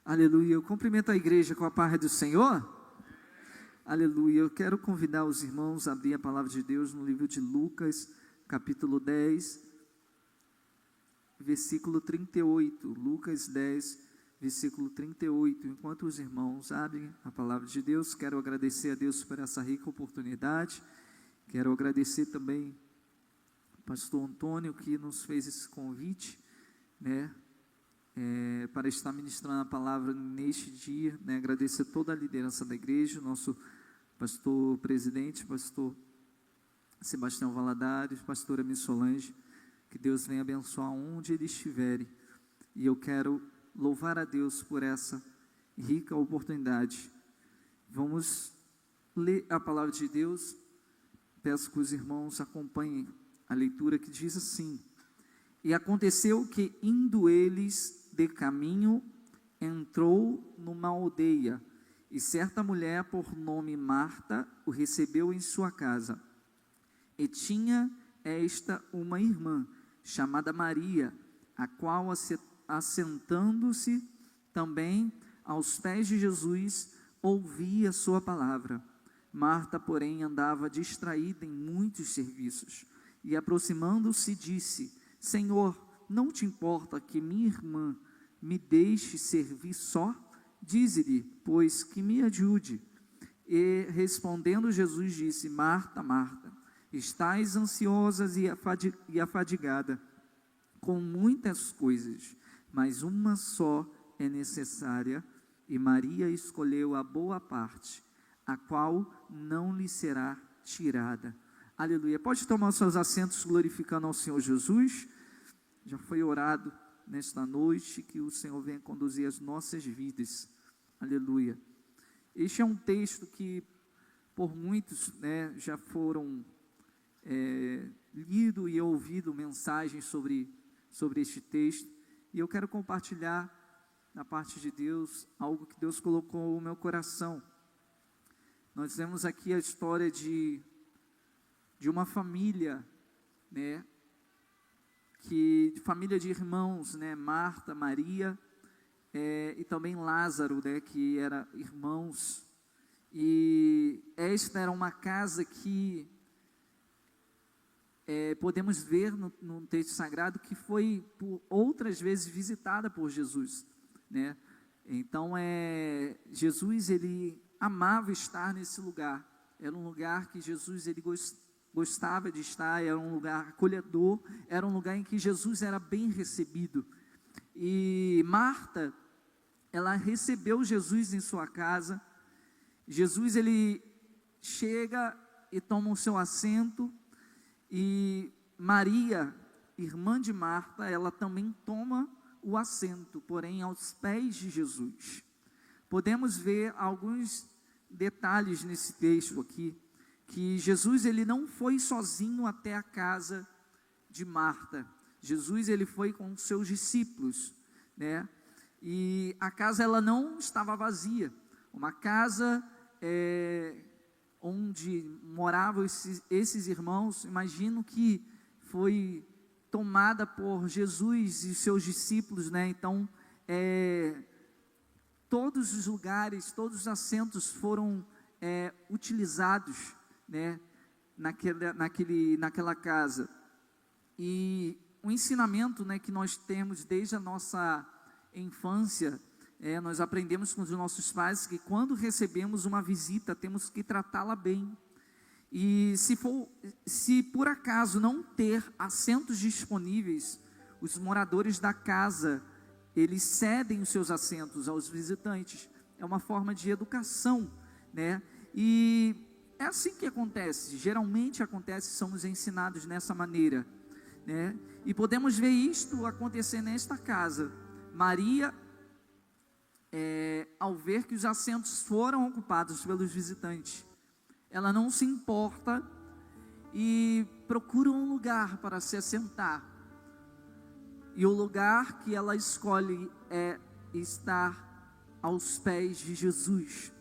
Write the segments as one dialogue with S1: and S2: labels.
S1: Aleluia. Eu cumprimento a igreja com a paz do Senhor. Aleluia. Eu quero convidar os irmãos a abrir a palavra de Deus no livro de Lucas, capítulo 10, versículo 38. Lucas 10, versículo 38. Enquanto os irmãos abrem a palavra de Deus, quero agradecer a Deus por essa rica oportunidade. Quero agradecer também ao pastor Antônio, que nos fez esse convite, para estar ministrando a palavra neste dia, agradecer toda a liderança da igreja, nosso pastor presidente, pastor Sebastião Valadares, pastora Miss Solange, que Deus venha abençoar onde eles estiverem, e eu quero louvar a Deus por essa rica oportunidade. Vamos ler a palavra de Deus. Peço que os irmãos acompanhem a leitura, que diz assim: E aconteceu que, indo eles de caminho, entrou numa aldeia, e certa mulher, por nome Marta, o recebeu em sua casa. E tinha esta uma irmã, chamada Maria, a qual, assentando-se também aos pés de Jesus, ouvia sua palavra. Marta, porém, andava distraída em muitos serviços, e aproximando-se disse: Senhor, não te importa que minha irmã me deixe servir só? Dize-lhe, pois, que me ajude. E respondendo Jesus disse: Marta, Marta, estás ansiosa e afadigada com muitas coisas, mas uma só é necessária, e Maria escolheu a boa parte, a qual não lhe será tirada. Aleluia. Pode tomar os seus assentos, glorificando ao Senhor Jesus. Já foi orado nesta noite, que o Senhor venha conduzir as nossas vidas. Aleluia. Este é um texto que por muitos já foram lido e ouvido mensagens sobre este texto, e eu quero compartilhar da parte de Deus algo que Deus colocou no meu coração. Nós vemos aqui a história de uma família, família de irmãos, Marta, Maria, e também Lázaro, que eram irmãos. E esta era uma casa que podemos ver no texto sagrado que foi por outras vezes visitada por Jesus, Então Jesus, ele amava estar nesse lugar. Era um lugar que Jesus ele gostava de estar, era um lugar acolhedor, era um lugar em que Jesus era bem recebido. E Marta, ela recebeu Jesus em sua casa. Jesus, ele chega e toma o seu assento, e Maria, irmã de Marta, ela também toma o assento, porém aos pés de Jesus. Podemos ver alguns detalhes nesse texto aqui, que Jesus, ele não foi sozinho até a casa de Marta. Jesus, ele foi com os seus discípulos, E a casa, ela não estava vazia. Uma casa onde moravam esses irmãos, imagino que foi tomada por Jesus e seus discípulos, Então, todos os lugares, todos os assentos foram utilizados, naquela casa. E o ensinamento, que nós temos desde a nossa infância, nós aprendemos com os nossos pais que quando recebemos uma visita, temos que tratá-la bem. E se por acaso não ter assentos disponíveis, os moradores da casa, eles cedem os seus assentos aos visitantes. É uma forma de educação, E é assim que acontece, geralmente acontece, somos ensinados dessa maneira, E podemos ver isto acontecer nesta casa. Maria, ao ver que os assentos foram ocupados pelos visitantes, ela não se importa e procura um lugar para se assentar. E o lugar que ela escolhe é estar aos pés de Jesus.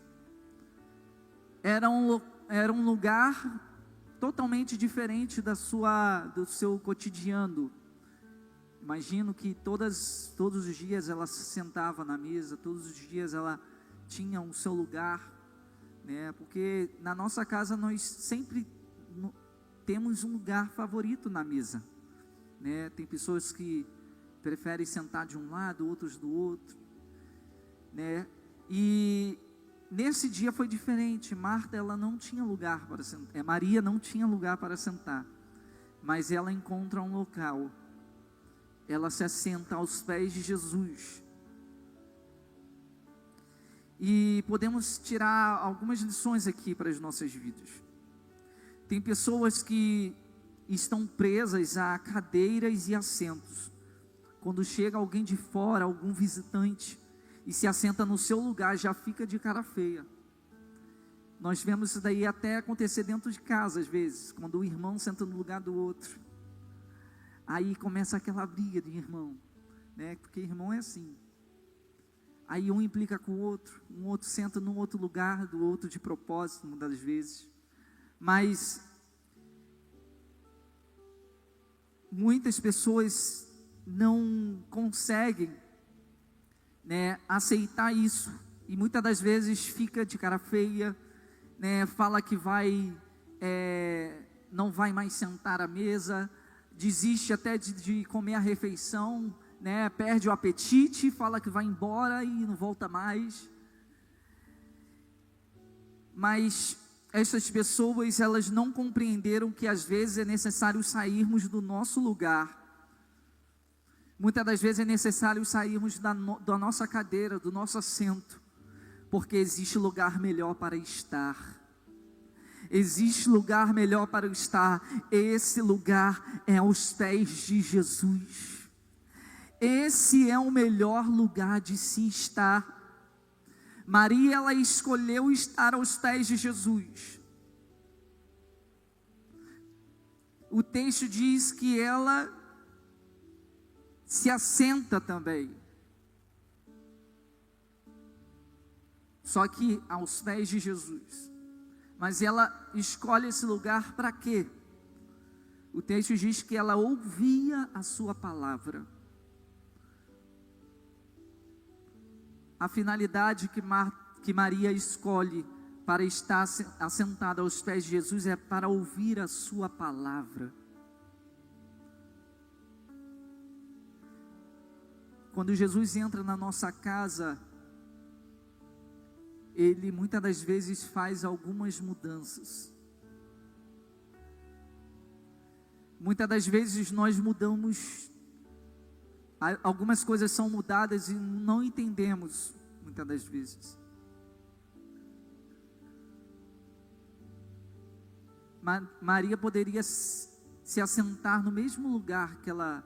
S1: Era um lugar totalmente diferente do seu cotidiano. Imagino que todos os dias ela se sentava na mesa, todos os dias ela tinha o seu lugar, né? Porque na nossa casa nós sempre temos um lugar favorito na mesa, né? Tem pessoas que preferem sentar de um lado, outros do outro, né? E nesse dia foi diferente. Marta, ela não tinha lugar para sentar, Maria não tinha lugar para sentar, mas ela encontra um local, ela se assenta aos pés de Jesus. E podemos tirar algumas lições aqui para as nossas vidas. Tem pessoas que estão presas a cadeiras e assentos. Quando chega alguém de fora, algum visitante, e se assenta no seu lugar, já fica de cara feia. Nós vemos isso daí até acontecer dentro de casa, às vezes, quando o irmão senta no lugar do outro. Aí começa aquela briga de irmão, né? Porque irmão é assim. Aí um implica com o outro, um outro senta num outro lugar do outro de propósito, muitas das vezes. Mas muitas pessoas não conseguem, né, aceitar isso. E muitas das vezes fica de cara feia, né, fala que não vai mais sentar à mesa, desiste até de comer a refeição, né, perde o apetite, fala que vai embora e não volta mais. Mas essas pessoas, elas não compreenderam que às vezes é necessário sairmos do nosso lugar. Muitas das vezes é necessário sairmos da nossa cadeira, do nosso assento, porque existe lugar melhor para estar. Existe lugar melhor para estar. Esse lugar é aos pés de Jesus. Esse é o melhor lugar de se estar. Maria, ela escolheu estar aos pés de Jesus. O texto diz que ela se assenta também. Só que aos pés de Jesus. Mas ela escolhe esse lugar para quê? O texto diz que ela ouvia a sua palavra. A finalidade que Maria escolhe para estar assentada aos pés de Jesus é para ouvir a sua palavra. Quando Jesus entra na nossa casa, Ele muitas das vezes faz algumas mudanças. Muitas das vezes nós mudamos. Algumas coisas são mudadas e não entendemos, muitas das vezes. Maria poderia se assentar no mesmo lugar que ela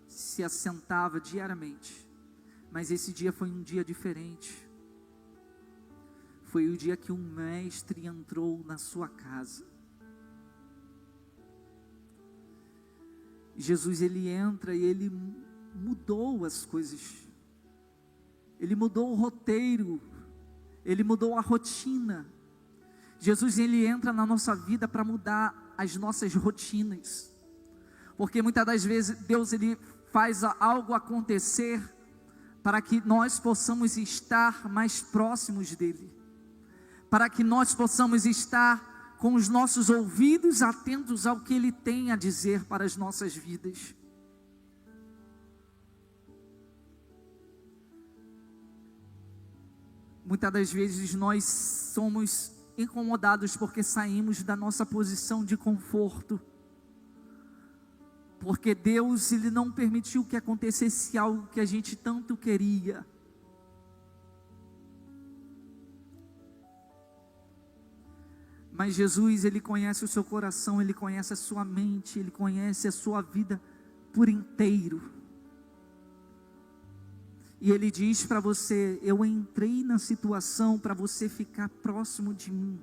S1: se assentava diariamente, mas esse dia foi um dia diferente. Foi o dia que um mestre entrou na sua casa. Jesus, ele entra e ele mudou as coisas. Ele mudou o roteiro. Ele mudou a rotina. Jesus, ele entra na nossa vida para mudar as nossas rotinas. Porque muitas das vezes Deus, ele faz algo acontecer para que nós possamos estar mais próximos dele. Para que nós possamos estar com os nossos ouvidos atentos ao que ele tem a dizer para as nossas vidas. Muitas das vezes nós somos incomodados porque saímos da nossa posição de conforto. Porque Deus, ele não permitiu que acontecesse algo que a gente tanto queria. Mas Jesus, ele conhece o seu coração, ele conhece a sua mente, ele conhece a sua vida por inteiro. E ele diz para você: eu entrei na situação para você ficar próximo de mim,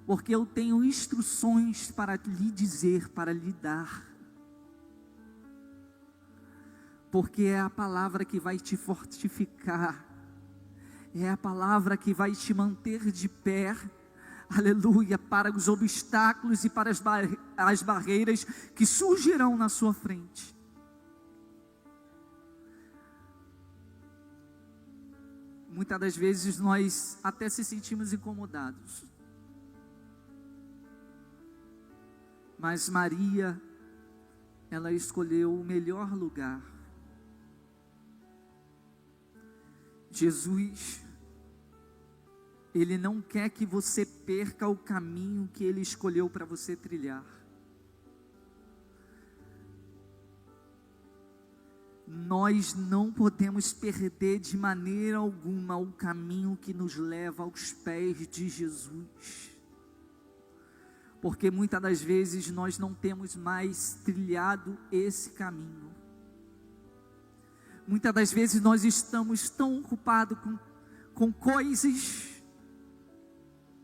S1: porque eu tenho instruções para lhe dizer, para lhe dar. Porque é a palavra que vai te fortificar, é a palavra que vai te manter de pé, aleluia, para os obstáculos e para as barreiras que surgirão na sua frente. Muitas das vezes nós até se sentimos incomodados. Mas Maria, ela escolheu o melhor lugar. Jesus, Ele não quer que você perca o caminho que Ele escolheu para você trilhar. Nós não podemos perder de maneira alguma o caminho que nos leva aos pés de Jesus. Porque muitas das vezes nós não temos mais trilhado esse caminho. Muitas das vezes nós estamos tão ocupados com coisas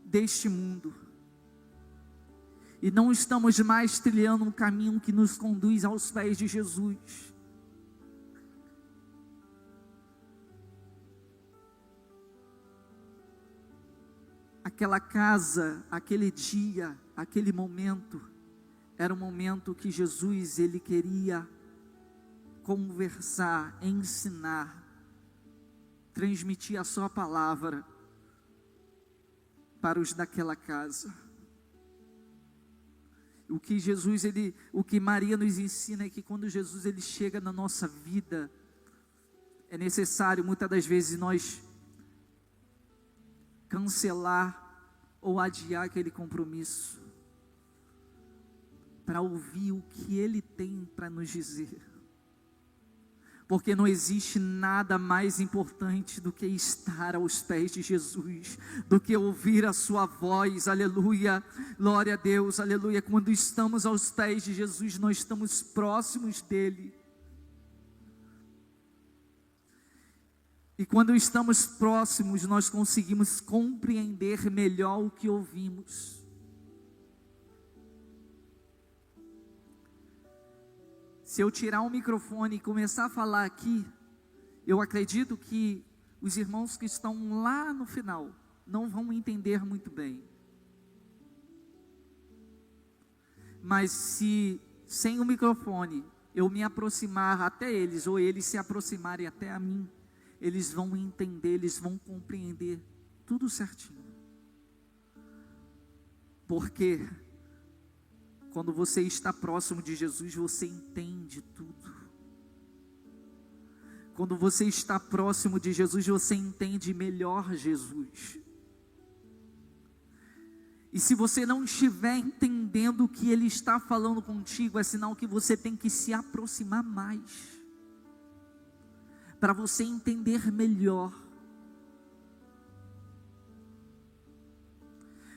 S1: deste mundo. E não estamos mais trilhando um caminho que nos conduz aos pés de Jesus. Aquela casa, aquele dia, aquele momento, era um momento que Jesus, Ele queria conversar, ensinar, transmitir a sua palavra para os daquela casa. O que Jesus, o que Maria nos ensina é que quando Jesus ele chega na nossa vida, é necessário muitas das vezes nós cancelar ou adiar aquele compromisso para ouvir o que Ele tem para nos dizer. Porque não existe nada mais importante do que estar aos pés de Jesus, do que ouvir a sua voz, aleluia, glória a Deus, aleluia. Quando estamos aos pés de Jesus, nós estamos próximos dEle. E quando estamos próximos, nós conseguimos compreender melhor o que ouvimos. Se eu tirar o microfone e começar a falar aqui, eu acredito que os irmãos que estão lá no final não vão entender muito bem. Mas se sem o microfone eu me aproximar até eles, ou eles se aproximarem até a mim, eles vão entender, eles vão compreender tudo certinho. Porque quando você está próximo de Jesus, você entende tudo. Quando você está próximo de Jesus, você entende melhor Jesus. E se você não estiver entendendo o que Ele está falando contigo, é sinal que você tem que se aproximar mais, para você entender melhor.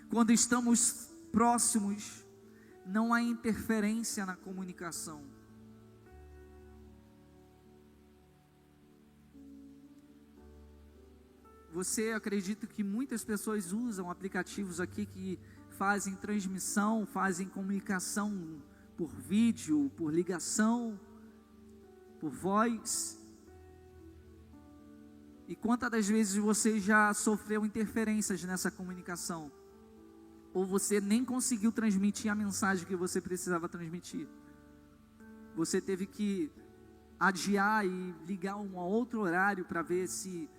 S1: Quando estamos próximos, não há interferência na comunicação. Você acredita que muitas pessoas usam aplicativos aqui que fazem transmissão, fazem comunicação por vídeo, por ligação, por voz? E quantas das vezes você já sofreu interferências nessa comunicação? Ou você nem conseguiu transmitir a mensagem que você precisava transmitir? Você teve que adiar e ligar um outro horário para ver se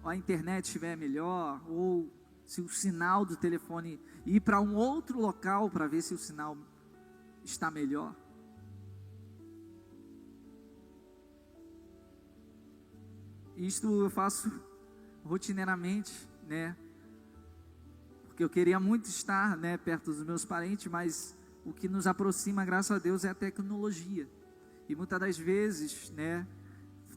S1: a internet estiver melhor, ou se o sinal do telefone ir para um outro local para ver se o sinal está melhor. Isto eu faço rotineiramente, né? Porque eu queria muito estar, né, perto dos meus parentes, mas o que nos aproxima, graças a Deus, é a tecnologia. E muitas das vezes, né,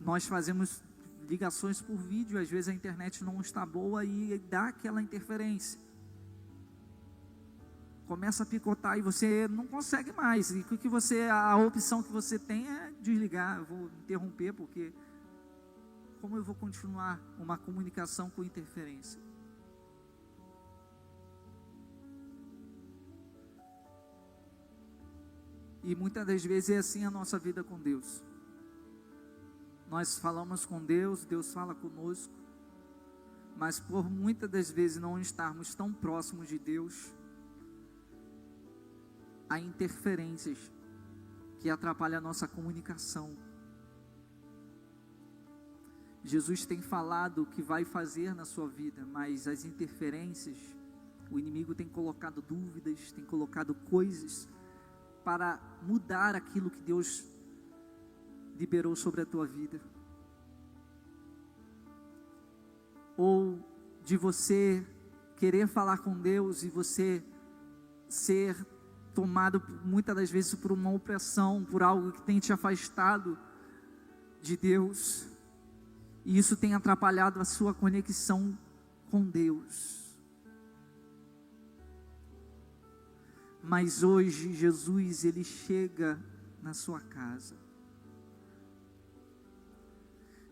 S1: nós fazemos ligações por vídeo, às vezes a internet não está boa e dá aquela interferência. Começa a picotar e você não consegue mais. E o que a opção que você tem é desligar. Eu vou interromper porque como eu vou continuar uma comunicação com interferência? E muitas das vezes é assim a nossa vida com Deus. Nós falamos com Deus, Deus fala conosco, mas por muitas das vezes não estarmos tão próximos de Deus, há interferências que atrapalham a nossa comunicação. Jesus tem falado o que vai fazer na sua vida, mas as interferências, o inimigo tem colocado dúvidas, tem colocado coisas para mudar aquilo que Deus liberou sobre a tua vida. Ou de você querer falar com Deus e você ser tomado muitas das vezes por uma opressão, por algo que tem te afastado de Deus, e isso tem atrapalhado a sua conexão com Deus. Mas hoje Jesus, Ele chega na sua casa.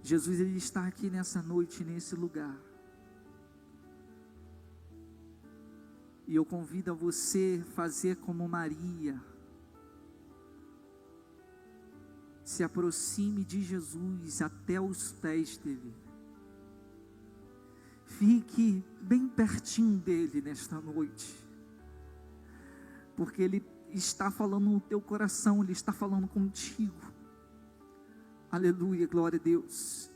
S1: Jesus, Ele está aqui nessa noite, nesse lugar. E eu convido a você a fazer como Maria. Se aproxime de Jesus até os pés dele. Fique bem pertinho dele nesta noite. Porque ele está falando no teu coração, ele está falando contigo. Aleluia, glória a Deus.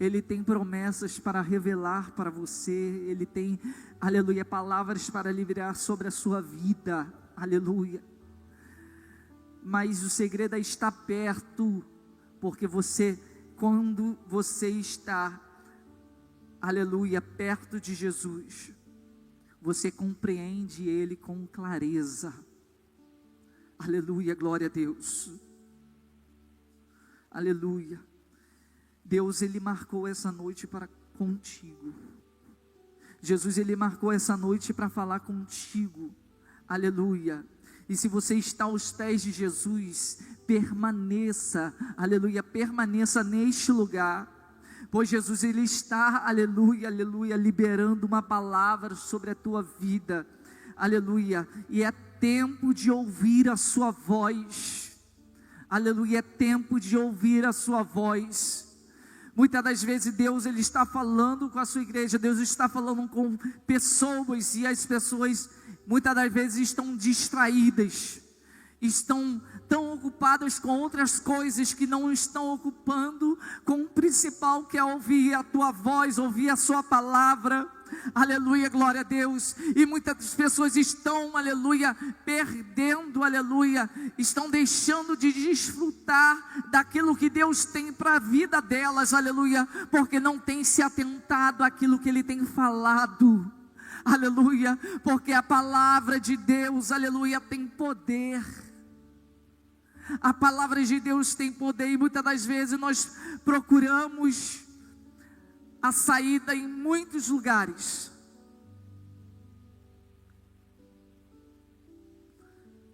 S1: Ele tem promessas para revelar para você. Ele tem, aleluia, palavras para liberar sobre a sua vida. Aleluia. Mas o segredo é estar perto. Porque quando você está, aleluia, perto de Jesus, você compreende Ele com clareza. Aleluia, glória a Deus. Aleluia. Deus, Ele marcou essa noite para contigo. Jesus, Ele marcou essa noite para falar contigo. Aleluia. E se você está aos pés de Jesus, permaneça, aleluia, permaneça neste lugar. Pois Jesus, Ele está, aleluia, aleluia, liberando uma palavra sobre a tua vida. Aleluia. E é tempo de ouvir a sua voz. Aleluia, é tempo de ouvir a sua voz. Muitas das vezes Deus, Ele está falando com a sua igreja, Deus está falando com pessoas, e as pessoas muitas das vezes estão distraídas, estão tão ocupadas com outras coisas que não estão ocupando com o principal, que é ouvir a tua voz, ouvir a sua palavra. Aleluia, glória a Deus. E muitas pessoas estão, aleluia, perdendo, aleluia, estão deixando de desfrutar daquilo que Deus tem para a vida delas, aleluia, porque não tem se atentado àquilo que Ele tem falado. Aleluia, porque a palavra de Deus, aleluia, tem poder. A palavra de Deus tem poder, e muitas das vezes nós procuramos a saída em muitos lugares.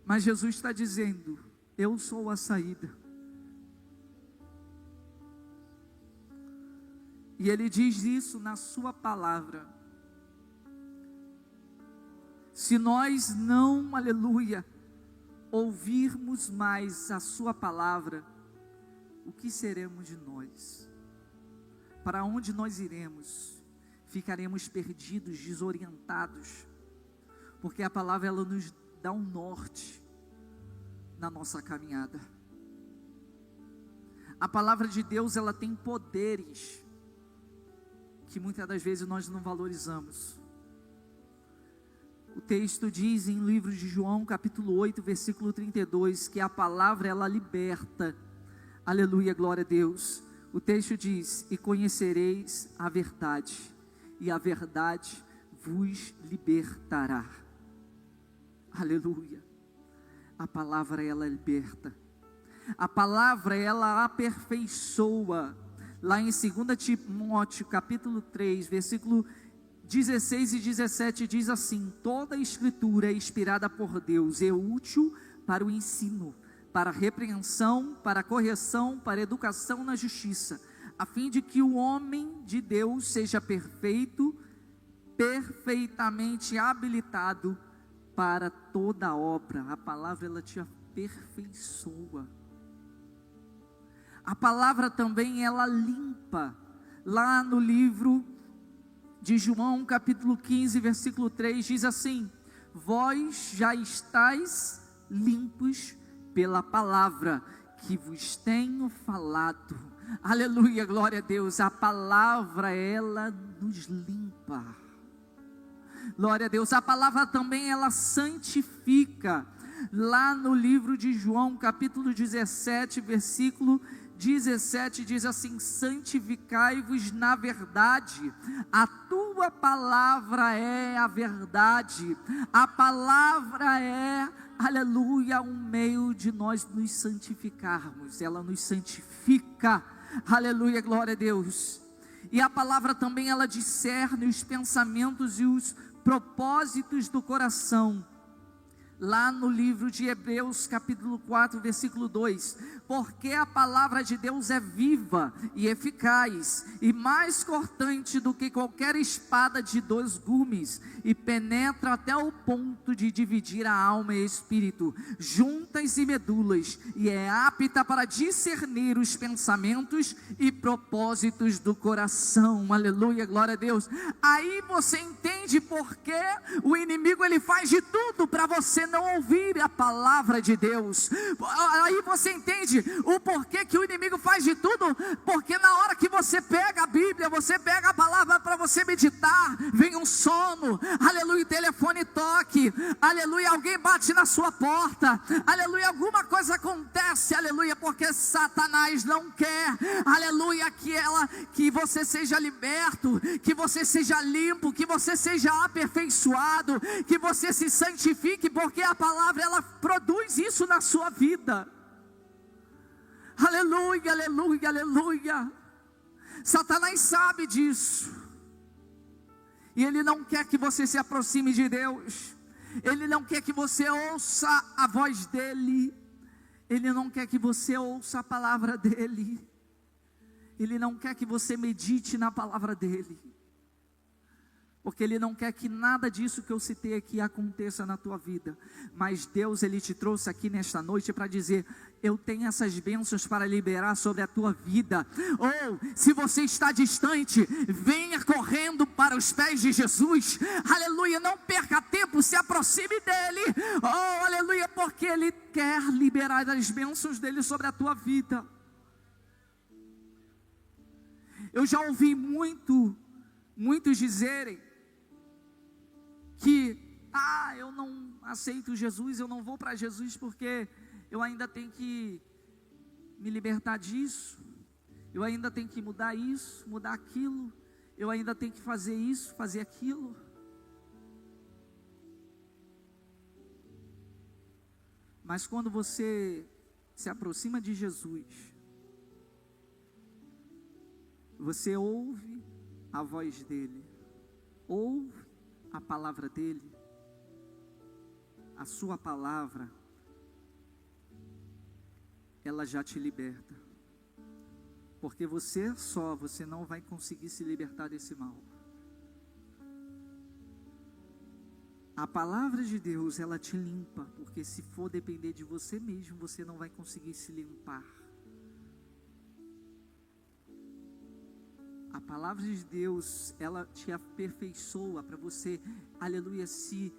S1: Mas Jesus está dizendo: eu sou a saída. E Ele diz isso na sua palavra. Se nós não, aleluia, ouvirmos mais a sua palavra, o que seremos de nós? Para onde nós iremos? Ficaremos perdidos, desorientados, porque a palavra, ela nos dá um norte na nossa caminhada. A palavra de Deus, ela tem poderes que muitas das vezes nós não valorizamos. O texto diz em livro de João, capítulo 8, versículo 32, que a palavra, ela liberta. Aleluia, glória a Deus. O texto diz: e conhecereis a verdade, e a verdade vos libertará. Aleluia. A palavra, ela liberta. A palavra, ela aperfeiçoa. Lá em 2 Timóteo, capítulo 3, versículo 16 e 17, diz assim: toda a escritura é inspirada por Deus, é útil para o ensino, para a repreensão, para a correção, para a educação na justiça, a fim de que o homem de Deus seja perfeito, perfeitamente habilitado para toda obra. A palavra, ela te aperfeiçoa. A palavra também, ela limpa. Lá no livro de João, capítulo 15, versículo 3, diz assim: vós já estáis limpos pela palavra que vos tenho falado. Aleluia, glória a Deus. A palavra, ela nos limpa. Glória a Deus. A palavra também, ela santifica. Lá no livro de João, capítulo 17, versículo 17, diz assim: santificai-vos na verdade, a tua palavra é a verdade. A palavra é, aleluia, um meio de nós nos santificarmos. Ela nos santifica, aleluia, glória a Deus. E a palavra também, ela discerne os pensamentos e os propósitos do coração. Lá no livro de Hebreus, capítulo 4, versículo 2: porque a palavra de Deus é viva e eficaz, e mais cortante do que qualquer espada de 2 gumes, e penetra até o ponto de dividir a alma e espírito, juntas e medulas, e é apta para discernir os pensamentos e propósitos do coração. Aleluia, glória a Deus. Aí você entende por que o inimigo, ele faz de tudo para você não ouvir a palavra de Deus. Aí você entende o porquê que o inimigo faz de tudo, porque na hora que você pega a Bíblia, você pega a palavra para você meditar, vem um sono, aleluia, o telefone toque, aleluia, alguém bate na sua porta, aleluia, alguma coisa acontece, aleluia, porque Satanás não quer, aleluia, que você seja liberto, que você seja limpo, que você seja aperfeiçoado, que você se santifique, porque a palavra, ela produz isso na sua vida. Aleluia, aleluia, aleluia. Satanás sabe disso, e ele não quer que você se aproxime de Deus, ele não quer que você ouça a voz dele, ele não quer que você ouça a palavra dele, ele não quer que você medite na palavra dele, porque ele não quer que nada disso que eu citei aqui aconteça na tua vida. Mas Deus, ele te trouxe aqui nesta noite para dizer: eu tenho essas bênçãos para liberar sobre a tua vida. Ou, se você está distante, venha correndo para os pés de Jesus, aleluia, não perca tempo, se aproxime dele, oh, aleluia, porque ele quer liberar as bênçãos dele sobre a tua vida. Eu já ouvi muitos dizerem que, eu não aceito Jesus, eu não vou para Jesus porque eu ainda tenho que me libertar disso, eu ainda tenho que mudar isso, mudar aquilo, eu ainda tenho que fazer isso, fazer aquilo. Mas quando você se aproxima de Jesus, você ouve a voz dele, ouve a palavra dele, a sua palavra, ela já te liberta, porque você não vai conseguir se libertar desse mal. A palavra de Deus, ela te limpa, porque se for depender de você mesmo, você não vai conseguir se limpar. A palavra de Deus, ela te aperfeiçoa para você, aleluia, se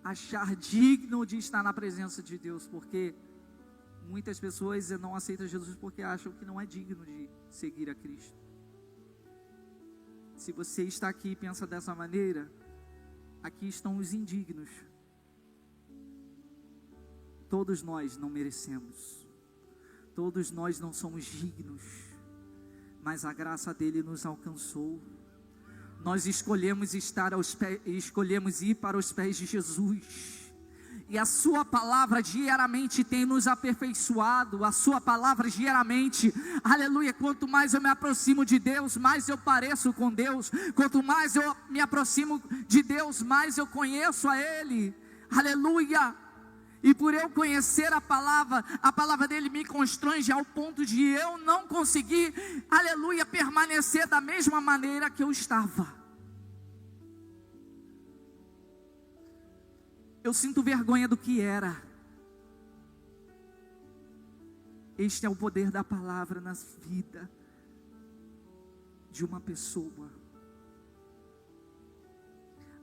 S1: achar digno de estar na presença de Deus, porque muitas pessoas não aceitam Jesus porque acham que não é digno de seguir a Cristo. Se você está aqui e pensa dessa maneira, aqui estão os indignos. Todos nós não merecemos, todos nós não somos dignos, mas a graça dele nos alcançou. Nós escolhemos escolhemos ir para os pés de Jesus, e a sua palavra diariamente tem nos aperfeiçoado. A sua palavra diariamente, aleluia, quanto mais eu me aproximo de Deus, mais eu pareço com Deus. Quanto mais eu me aproximo de Deus, mais eu conheço a Ele, aleluia. E por eu conhecer a palavra dele me constrange ao ponto de eu não conseguir, aleluia, permanecer da mesma maneira que eu estava. Eu sinto vergonha do que era. Este é o poder da palavra na vida de uma pessoa.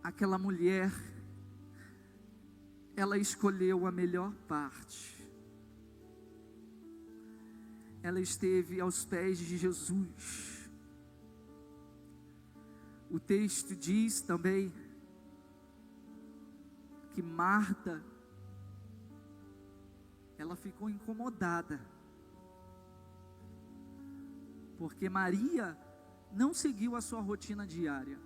S1: Aquela mulher, ela escolheu a melhor parte. ela esteve aos pés de Jesus. O texto diz também que Marta, ela ficou incomodada, porque Maria não seguiu a sua rotina diária,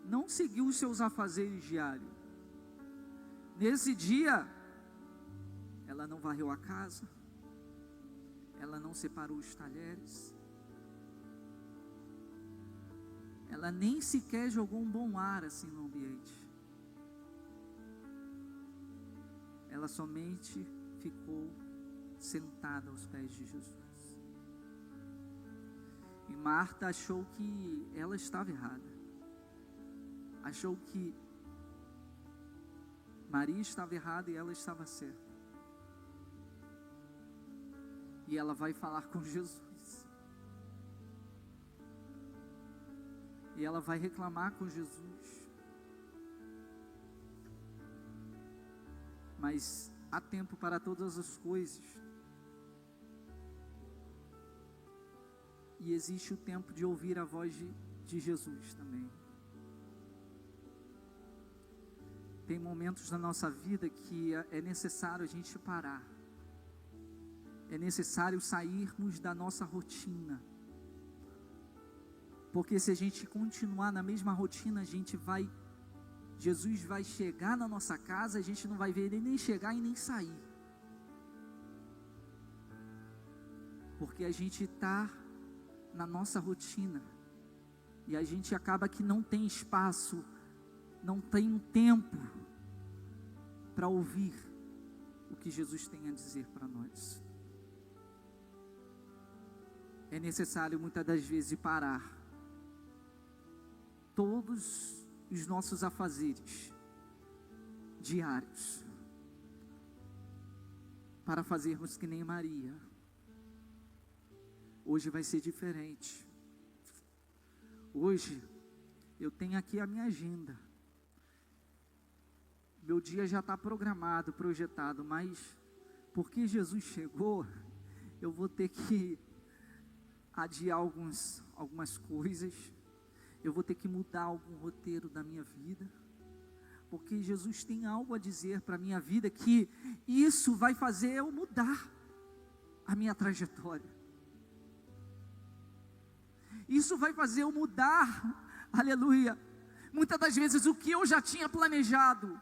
S1: não seguiu os seus afazeres diários. Nesse dia, ela não varreu a casa, ela não separou os talheres, ela nem sequer jogou um bom ar assim no ambiente. Ela somente ficou sentada aos pés de Jesus. E Marta achou que ela estava errada. Achou que Maria estava errada e ela estava certa. E ela vai falar com Jesus. E ela vai reclamar com Jesus. Mas há tempo para todas as coisas. E existe o tempo de ouvir a voz de Jesus também. Tem momentos na nossa vida que é necessário a gente parar. É necessário sairmos da nossa rotina. Porque se a gente continuar na mesma rotina, Jesus vai chegar na nossa casa, a gente não vai ver ele nem chegar e nem sair. Porque a gente está na nossa rotina. E a gente acaba que não tem espaço, não tem tempo para ouvir o que Jesus tem a dizer para nós. É necessário muitas das vezes parar todos os nossos afazeres diários para fazermos que nem Maria. Hoje vai ser diferente. Hoje eu tenho aqui a minha agenda. Meu dia já está programado, projetado, mas porque Jesus chegou, eu vou ter que adiar algumas coisas. Eu vou ter que mudar algum roteiro da minha vida, porque Jesus tem algo a dizer para a minha vida, que isso vai fazer eu mudar a minha trajetória. Isso vai fazer eu mudar, aleluia, muitas das vezes o que eu já tinha planejado.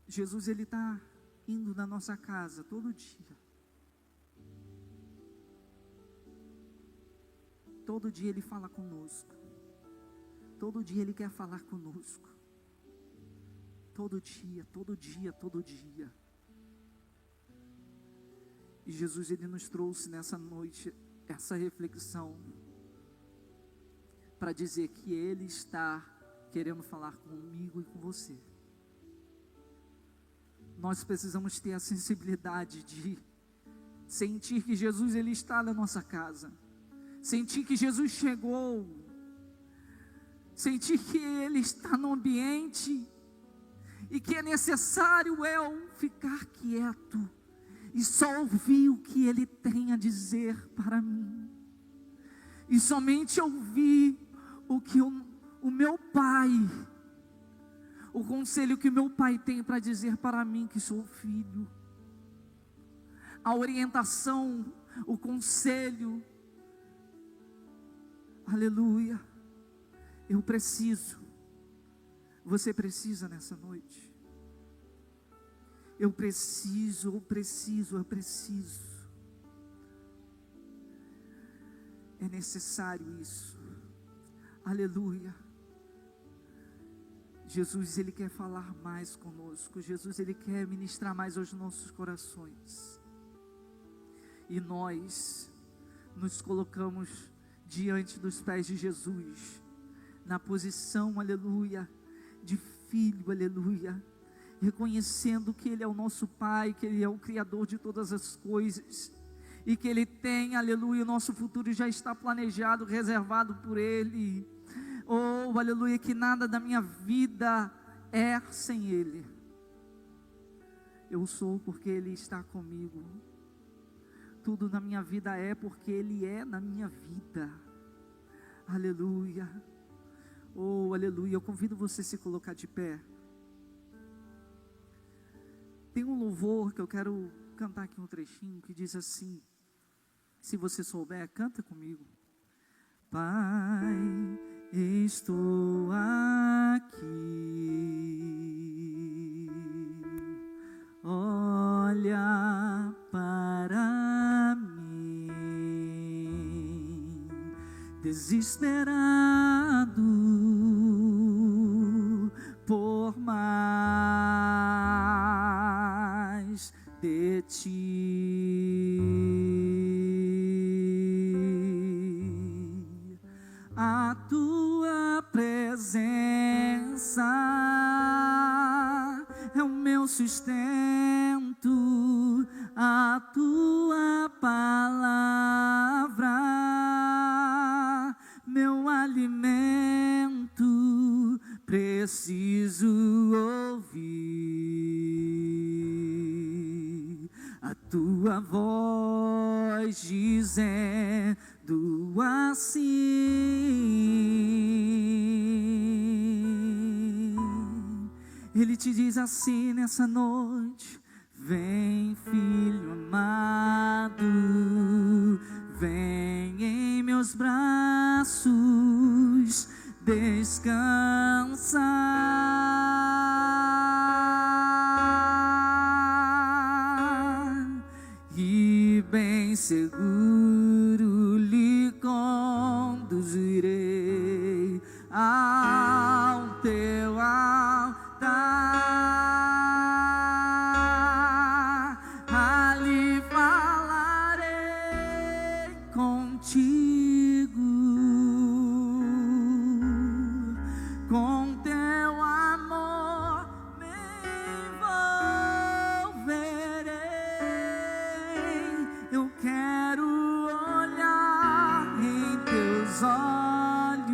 S1: Jesus, Ele está indo na nossa casa todo dia. Todo dia Ele fala conosco. Todo dia Ele quer falar conosco. Todo dia, todo dia, todo dia. E Jesus, Ele nos trouxe nessa noite essa reflexão para dizer que Ele está querendo falar comigo e com você. Nós precisamos ter a sensibilidade de sentir que Jesus, Ele está na nossa casa. Sentir que Jesus chegou. Sentir que Ele está no ambiente. E que é necessário eu ficar quieto e só ouvir o que Ele tem a dizer para mim. E somente ouvir o que o meu Pai, o conselho que o meu Pai tem para dizer para mim, que sou filho. A orientação, o conselho. Aleluia. Eu preciso. Você precisa nessa noite. Eu preciso. É necessário isso. Aleluia. Jesus, Ele quer falar mais conosco. Jesus, Ele quer ministrar mais aos nossos corações. E nós nos colocamos diante dos pés de Jesus, na posição, aleluia, de filho, aleluia, reconhecendo que Ele é o nosso Pai, que Ele é o Criador de todas as coisas, e que Ele tem, aleluia, o nosso futuro já está planejado, reservado por Ele. Oh, aleluia, que nada da minha vida é sem Ele. Eu sou porque Ele está comigo. Tudo na minha vida é porque Ele é na minha vida. Aleluia. Oh, aleluia. Eu convido você a se colocar de pé. Tem um louvor que eu quero cantar aqui um trechinho que diz assim. Se você souber, canta comigo. Pai, estou aqui. Olha para mim, desesperado por mais de ti. A tua presença é o meu sustento, a tua palavra, meu alimento, preciso ouvir a tua voz dizendo assim. Ele te diz assim nessa noite: vem, filho amado, vem em meus braços, descansa. E bem seguro lhe conduzirei ao teu altar, ali falarei contigo, com teu amor me envolverei. Eu quero olhar em teus olhos,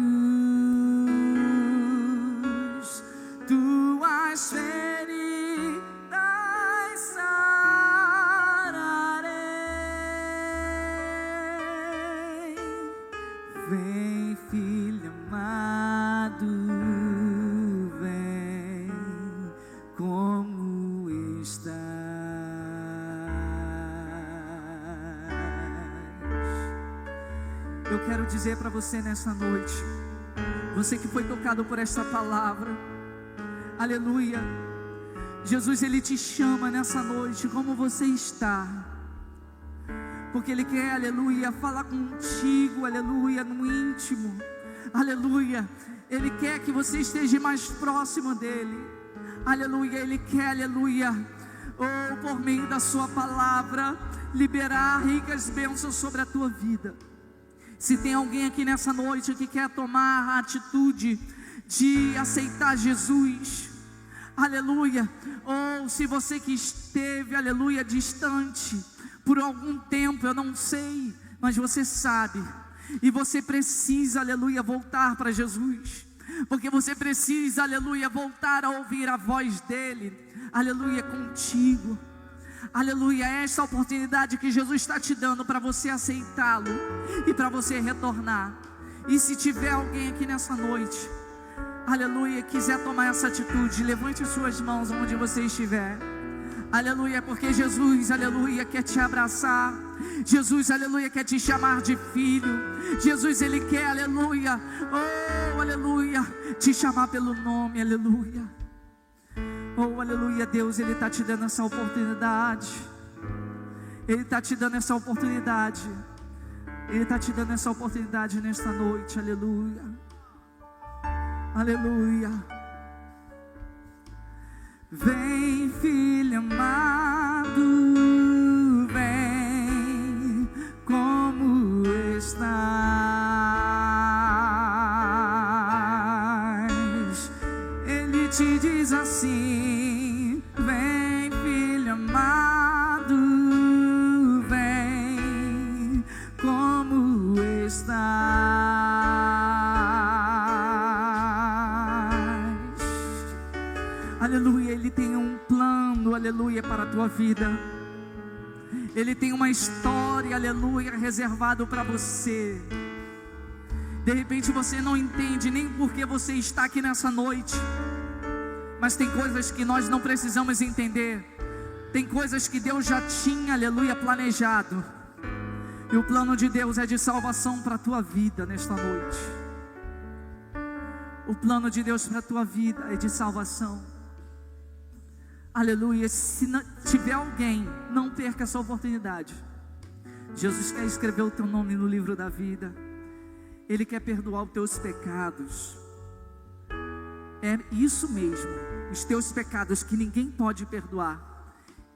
S1: tuas feridas sararei. Vem, filho amado, vem como estás. Eu quero dizer para você nessa noite, você que foi tocado por esta palavra, aleluia, Jesus, Ele te chama nessa noite como você está, porque Ele quer, aleluia, falar contigo, aleluia, no íntimo, aleluia. Ele quer que você esteja mais próximo dEle, aleluia. Ele quer, aleluia, oh, por meio da sua palavra, liberar ricas bênçãos sobre a tua vida. Se tem alguém aqui nessa noite que quer tomar a atitude de aceitar Jesus, aleluia, ou se você que esteve, aleluia, distante por algum tempo, eu não sei, mas você sabe, e você precisa, aleluia, voltar para Jesus, porque você precisa, aleluia, voltar a ouvir a voz dEle, aleluia, contigo. Aleluia, esta oportunidade que Jesus está te dando para você aceitá-lo e para você retornar. E se tiver alguém aqui nessa noite, aleluia, quiser tomar essa atitude, levante suas mãos onde você estiver. Aleluia, porque Jesus, aleluia, quer te abraçar. Jesus, aleluia, quer te chamar de filho. Jesus, Ele quer, aleluia, oh, aleluia, te chamar pelo nome, aleluia. Oh, aleluia, Deus, Ele está te dando essa oportunidade. Ele está te dando essa oportunidade. Ele está te dando essa oportunidade nesta noite, aleluia. Aleluia. Vem, filho amado, vem como estás. Ele te diz assim: vem, filho amado, vem como estás. Aleluia, Ele tem um plano, aleluia, para a tua tua vida. Ele tem uma história, aleluia, reservado para você. De repente você não entende nem por que você está aqui nessa noite, mas tem coisas que nós não precisamos entender. Tem coisas que Deus já tinha, aleluia, planejado. E o plano de Deus é de salvação para a tua vida nesta noite. O plano de Deus para a tua vida é de salvação. Aleluia. Se não tiver alguém, não perca essa oportunidade. Jesus quer escrever o teu nome no livro da vida. Ele quer perdoar os teus pecados. É isso mesmo. Os teus pecados que ninguém pode perdoar,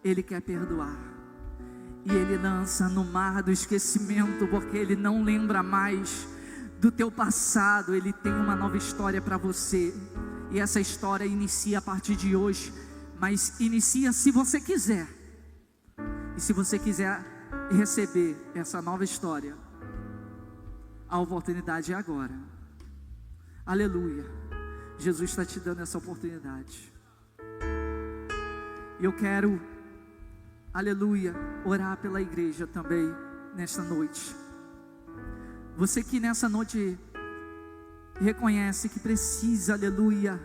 S1: Ele quer perdoar. E Ele lança no mar do esquecimento, porque Ele não lembra mais do teu passado. Ele tem uma nova história para você. E essa história inicia a partir de hoje. Mas inicia se você quiser. E se você quiser receber essa nova história, a oportunidade é agora. Aleluia. Jesus está te dando essa oportunidade. E eu quero, aleluia, orar pela igreja também nesta noite. Você que nessa noite reconhece que precisa, aleluia,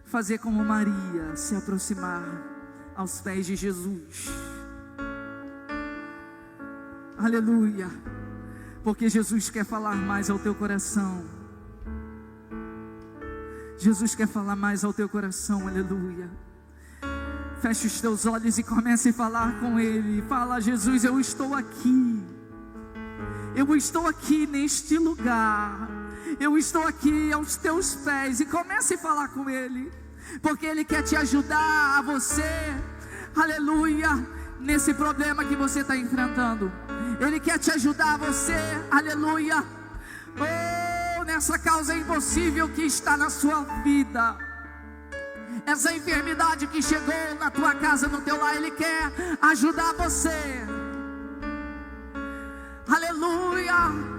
S1: fazer como Maria, se aproximar aos pés de Jesus. Aleluia. Porque Jesus quer falar mais ao teu coração. Jesus quer falar mais ao teu coração, aleluia. Feche os teus olhos e comece a falar com Ele. Fala: Jesus, eu estou aqui. Eu estou aqui neste lugar. Eu estou aqui aos teus pés. E comece a falar com Ele, porque Ele quer te ajudar a você, aleluia, nesse problema que você está enfrentando. Ele quer te ajudar a você, aleluia, nessa causa impossível que está na sua vida. Essa enfermidade que chegou na tua casa, no teu lar, Ele quer ajudar você. Aleluia.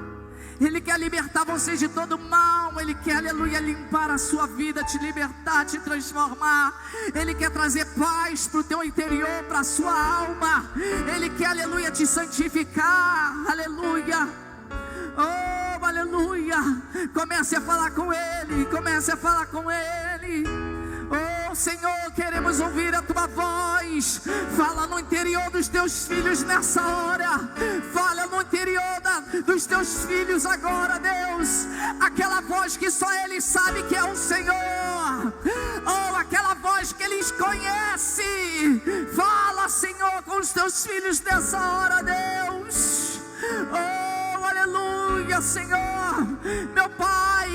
S1: Ele quer libertar você de todo mal. Ele quer, aleluia, limpar a sua vida, te libertar, te transformar. Ele quer trazer paz para o teu interior, para a sua alma. Ele quer, aleluia, te santificar. Aleluia. Oh, aleluia. Comece a falar com Ele. Comece a falar com Ele. Oh Senhor, queremos ouvir a Tua voz. Fala no interior dos Teus filhos nessa hora. Fala no interior dos Teus filhos agora, Deus. Aquela voz que só Ele sabe que é o Senhor. Oh, aquela voz que Eles conhecem. Fala, Senhor, com os Teus filhos nessa hora, Deus. Oh, aleluia, Senhor. Meu Pai,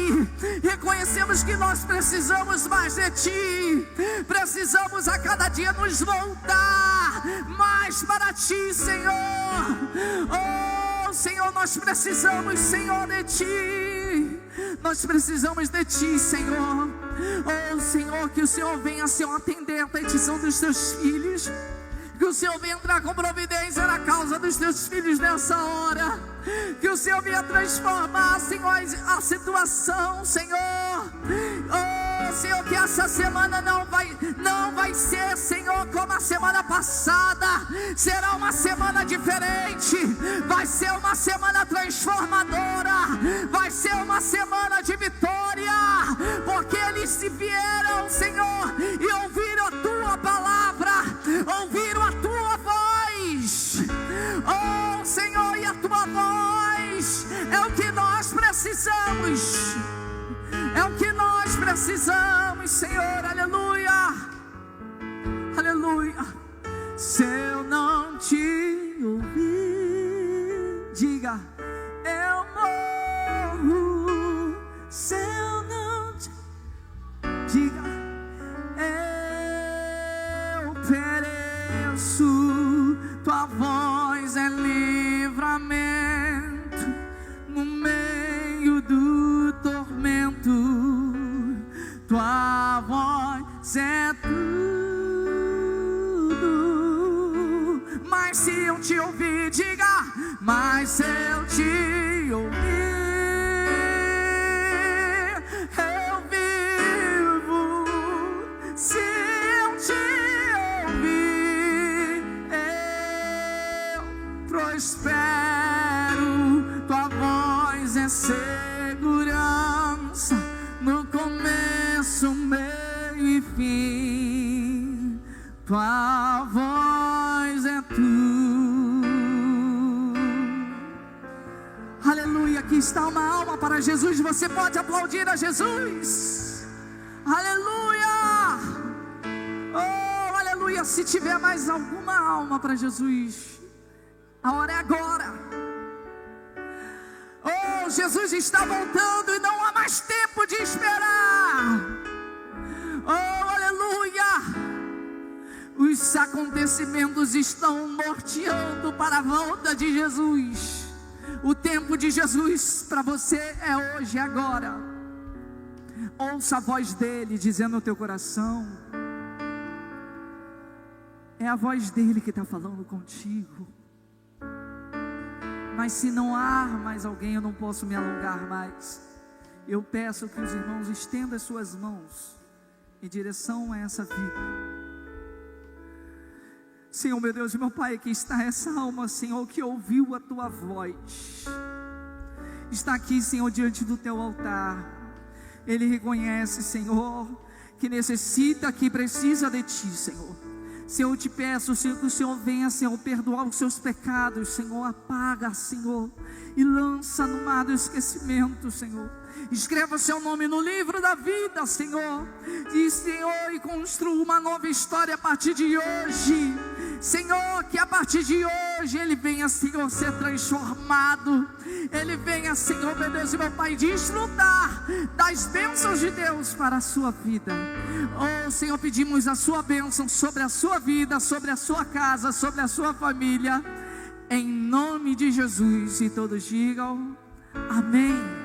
S1: reconhecemos que nós precisamos mais de Ti. Precisamos a cada dia nos voltar mais para Ti, Senhor. Oh, Senhor, nós precisamos, Senhor, de Ti. Nós precisamos de Ti, Senhor. Oh, Senhor, que o Senhor venha, Senhor, atender a petição dos Teus filhos. Que o Senhor venha entrar com providência na causa dos Teus filhos nessa hora. Que o Senhor venha transformar, Senhor, a situação, Senhor. Oh, Senhor, que essa semana não vai ser, Senhor, como a semana passada. Será uma semana diferente. Vai ser uma semana transformadora. Vai ser uma semana de vitória. Porque eles se vieram, Senhor, e ouviram a Tua palavra. Ouviram a Tua voz. Oh, Senhor, e a Tua voz é o que nós precisamos. É o que nós precisamos, Senhor. Aleluia. Aleluia. Se eu não te ouvir, diga: eu morro. Se eu não te, diga: eu pereço. Tua voz é livramento no meio do tormento. Tua voz é tudo. Mas se eu te ouvir, diga: mas se eu te ouvir, eu vivo. Se eu te espero, tua voz é segurança no começo, meio e fim. Tua voz é tu. Aleluia, aqui está uma alma para Jesus. Você pode aplaudir a Jesus. Aleluia. Oh, aleluia. Se tiver mais alguma alma para Jesus, a hora é agora. Oh, Jesus está voltando e não há mais tempo de esperar. Oh, aleluia. Os acontecimentos estão norteando para a volta de Jesus. O tempo de Jesus para você é hoje, é agora. Ouça a voz dele dizendo no teu coração. É a voz dele que está falando contigo. Mas se não há mais alguém, eu não posso me alongar mais. Eu peço que os irmãos estendam as suas mãos em direção a essa vida. Senhor, meu Deus e meu Pai, aqui está essa alma, Senhor, que ouviu a tua voz. Está aqui, Senhor, diante do teu altar. Ele reconhece, Senhor, que necessita, que precisa de ti, Senhor. Senhor, eu te peço, Senhor, que o Senhor venha, Senhor, perdoar os seus pecados, Senhor. Apaga, Senhor, e lança no mar do esquecimento, Senhor. Escreva o seu nome no livro da vida, Senhor. E, Senhor, e construa uma nova história a partir de hoje. Senhor, que a partir de hoje ele venha, Senhor, ser transformado. Ele venha, Senhor, meu Deus e meu Pai, desfrutar das bênçãos de Deus para a sua vida. Oh, Senhor, pedimos a sua bênção sobre a sua vida, sobre a sua casa, sobre a sua família, em nome de Jesus. E todos digam amém.